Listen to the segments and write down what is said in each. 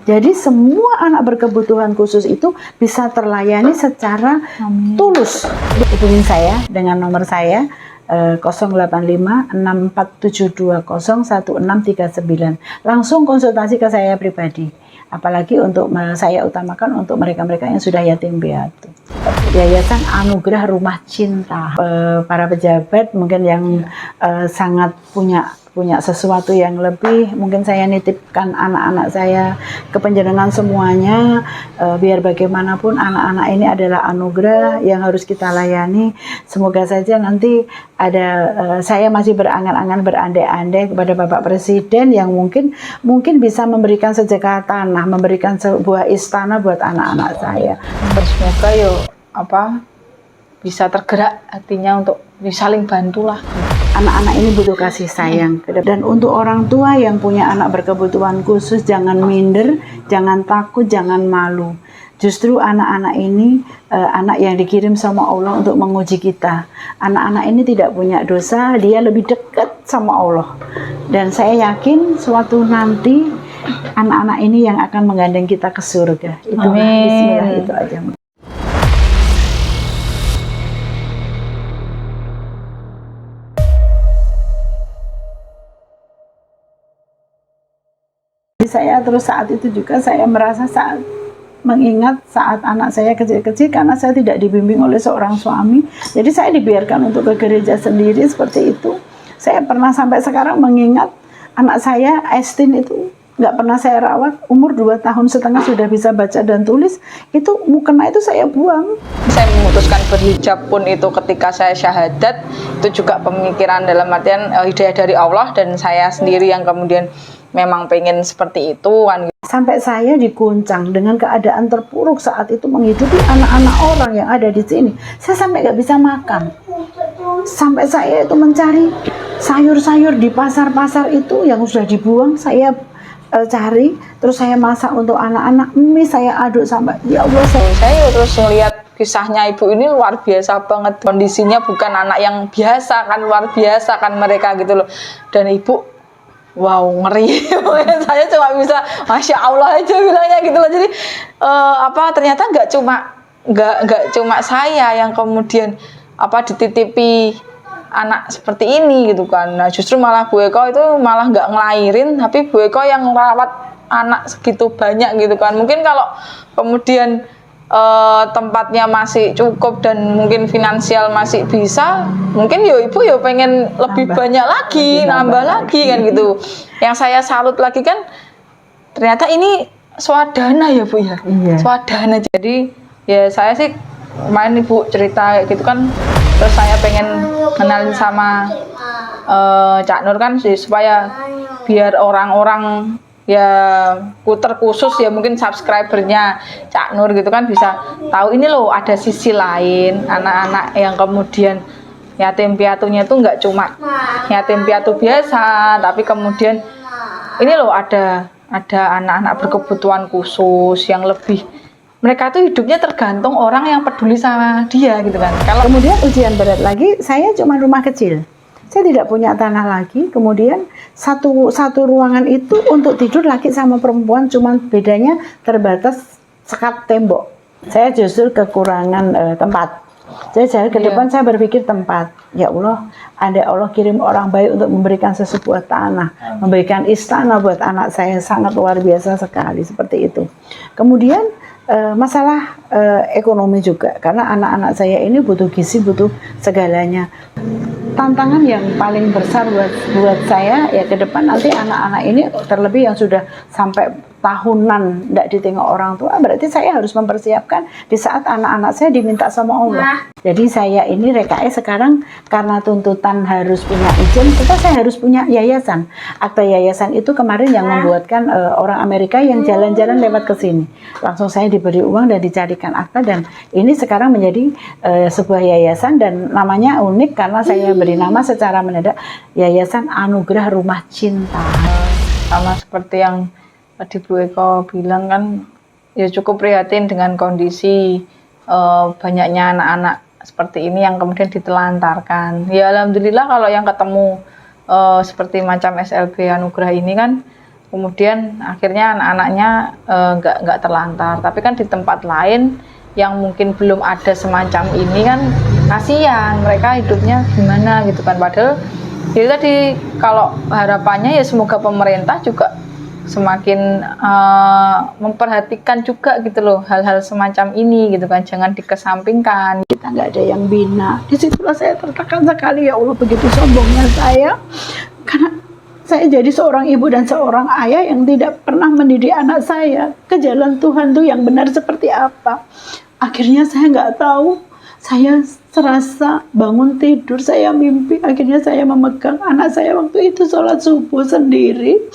Jadi semua anak berkebutuhan khusus itu bisa terlayani secara tulus. Hubungi saya dengan nomor saya 085-6472-1639. Langsung konsultasi ke saya pribadi. Apalagi untuk saya utamakan untuk mereka-mereka yang sudah yatim piatu. Yayasan Anugerah Rumah Cinta. Para pejabat mungkin yang sangat punya sesuatu yang lebih, mungkin saya nitipkan anak-anak saya ke panjenengan semuanya, biar bagaimanapun anak-anak ini adalah anugerah yang harus kita layani. Semoga saja nanti ada saya masih berangan-angan, berandai-andai kepada Bapak Presiden yang mungkin bisa memberikan sejaka tanah, memberikan sebuah istana buat anak-anak saya. Semoga bisa tergerak hatinya untuk saling bantulah. Anak-anak ini butuh kasih sayang. Dan untuk orang tua yang punya anak berkebutuhan khusus, jangan minder, jangan takut, jangan malu. Justru anak-anak ini anak yang dikirim sama Allah untuk menguji kita. Anak-anak ini tidak punya dosa, dia lebih dekat sama Allah. Dan saya yakin suatu nanti anak-anak ini yang akan menggandeng kita ke surga. Itu bismillah, itu aja. Saya terus saat itu juga saya merasa mengingat saat anak saya kecil-kecil, karena saya tidak dibimbing oleh seorang suami, jadi saya dibiarkan untuk ke gereja sendiri seperti itu. Saya pernah sampai sekarang mengingat anak saya Estin itu nggak pernah saya rawat, umur 2 tahun setengah sudah bisa baca dan tulis, itu mukena itu saya buang. Saya memutuskan berhijab pun itu ketika saya syahadat, itu juga pemikiran dalam artian hidayah dari Allah, dan saya sendiri yang kemudian memang pengen seperti itu kan. Sampai saya diguncang dengan keadaan terpuruk saat itu menghidupi anak-anak orang yang ada di sini. Saya sampai nggak bisa makan. Sampai saya itu mencari sayur-sayur di pasar-pasar itu yang sudah dibuang, saya cari, terus saya masak untuk anak-anak, mie saya aduk sampai, ya Allah. Saya terus melihat kisahnya ibu ini luar biasa banget. Kondisinya bukan anak yang biasa kan, luar biasa kan mereka gitu loh. Dan ibu, wow, ngeri. Saya cuma bisa Masya Allah aja bilangnya gitu loh. Jadi ternyata nggak cuma saya yang kemudian dititipi anak seperti ini gitu kan. Nah, justru malah Bu Eko itu malah nggak ngelahirin, tapi Bu Eko yang merawat anak segitu banyak gitu kan. Mungkin kalau kemudian tempatnya masih cukup dan mungkin finansial masih bisa, mungkin ibu pengen lebih banyak lagi, nambah lagi kan gitu. Yang saya salut lagi kan ternyata ini swadana ya Bu ya. Iya. Swadana. Jadi ya saya sih kemarin ibu cerita gitu kan, terus saya pengen kenalin sama Cak Nur kan supaya biar orang-orang ya terkhusus ya mungkin subscribernya Cak Nur gitu kan bisa tahu ini loh ada sisi lain anak-anak yang kemudian yatim piatunya itu nggak cuma yatim piatu biasa, tapi kemudian ini loh ada anak-anak berkebutuhan khusus yang lebih, mereka tuh hidupnya tergantung orang yang peduli sama dia gitu kan. Kalau kemudian ujian berat lagi, saya cuma rumah kecil. Saya tidak punya tanah lagi, kemudian satu ruangan itu untuk tidur laki sama perempuan, cuman bedanya terbatas sekat tembok. Saya justru kekurangan tempat. Jadi saya ke depan saya berpikir tempat. Ya Allah, andai Allah kirim orang baik untuk memberikan sesebuah tanah, memberikan istana buat anak saya, sangat luar biasa sekali seperti itu. Kemudian masalah ekonomi juga, karena anak-anak saya ini butuh gizi, butuh segalanya. Tantangan yang paling besar buat saya ya ke depan nanti anak-anak ini, terlebih yang sudah sampai tahunan tidak ditengok orang tua, berarti saya harus mempersiapkan di saat anak-anak saya diminta sama Allah. Jadi saya ini RKS sekarang karena tuntutan harus punya izin, kita saya harus punya yayasan. Akta yayasan itu kemarin yang membuatkan orang Amerika yang jalan-jalan lewat ke sini. Langsung saya diberi uang dan dicarikan akta, dan ini sekarang menjadi sebuah yayasan dan namanya unik karena saya beri nama secara mendadak Yayasan Anugerah Rumah Cinta. Sama seperti yang tadi Bu Eko bilang kan, ya cukup prihatin dengan kondisi banyaknya anak-anak seperti ini yang kemudian ditelantarkan. Ya alhamdulillah kalau yang ketemu seperti macam SLB Anugerah ini kan Kemudian akhirnya anak-anaknya nggak terlantar. Tapi kan di tempat lain yang mungkin belum ada semacam ini kan kasihan, mereka hidupnya gimana gitu kan. Padahal itu tadi, kalau harapannya ya semoga pemerintah juga semakin memperhatikan juga gitu loh hal-hal semacam ini gitu kan, jangan dikesampingkan. Kita nggak ada yang bina. Disitulah saya tertekan sekali, ya Allah, begitu sombongnya saya, karena saya jadi seorang ibu dan seorang ayah yang tidak pernah mendidik anak saya ke jalan Tuhan tuh yang benar seperti apa. Akhirnya saya nggak tahu, saya serasa bangun tidur, saya mimpi, akhirnya saya memegang anak saya waktu itu sholat subuh sendiri.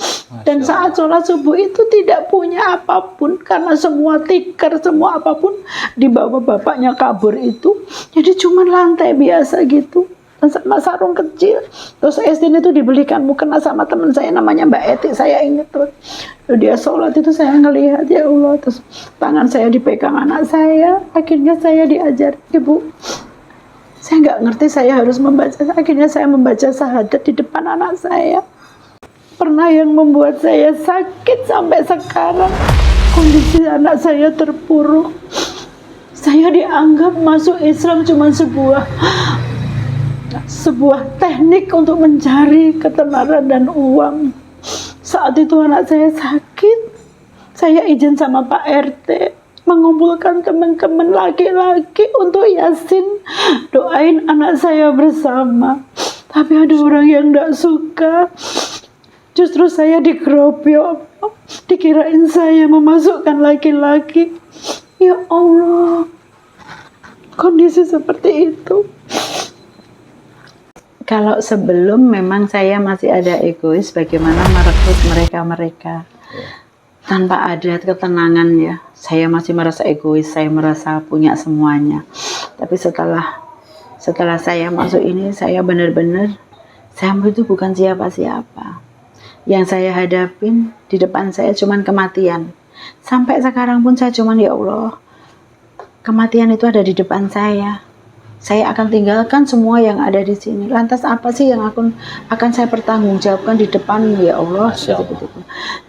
Dan saat sholat subuh itu tidak punya apapun, karena semua tikar, semua apapun dibawa bapaknya kabur itu. Jadi cuma lantai biasa gitu, dan sama sarung kecil. Terus SD itu dibelikan mukena sama teman saya namanya Mbak Eti, saya ingat terus. Dia sholat itu saya ngelihat, ya Allah, terus tangan saya dipegang anak saya. Akhirnya saya diajar, Ibu, saya nggak ngerti saya harus membaca. Akhirnya saya membaca syahadat di depan anak saya. Pernah yang membuat saya sakit sampai sekarang, kondisi anak saya terpuruk. Saya dianggap masuk Islam cuma sebuah teknik untuk mencari ketenaran dan uang. Saat itu anak saya sakit, saya izin sama Pak RT mengumpulkan teman-teman laki-laki untuk yasin, doain anak saya bersama. Tapi ada orang yang tidak suka. Justru saya dikeroyok, dikirain saya memasukkan laki-laki. Ya Allah, kondisi seperti itu. Kalau sebelum memang saya masih ada egois, bagaimana merekrut mereka-mereka tanpa ada ketenangan, ya. Saya masih merasa egois, saya merasa punya semuanya. Tapi setelah saya masuk ini, saya benar-benar, saya itu bukan siapa-siapa. Yang saya hadapin di depan saya cuman kematian. Sampai sekarang pun saya cuman, ya Allah, kematian itu ada di depan saya. Saya akan tinggalkan semua yang ada di sini. Lantas apa sih yang akan saya pertanggungjawabkan di depan, ya Allah? Begitu.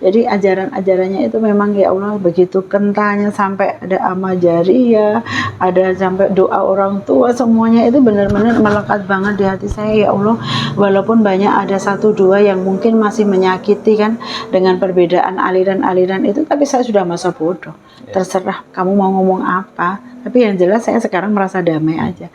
Jadi ajaran-ajarannya itu memang, ya Allah, begitu kentalnya, sampai ada amal jariyah, ada sampai doa orang tua, semuanya itu benar-benar melekat banget di hati saya, ya Allah. Walaupun banyak ada satu dua yang mungkin masih menyakiti kan dengan perbedaan aliran-aliran itu, tapi saya sudah masa bodoh. Terserah kamu mau ngomong apa, tapi yang jelas saya sekarang merasa damai aja.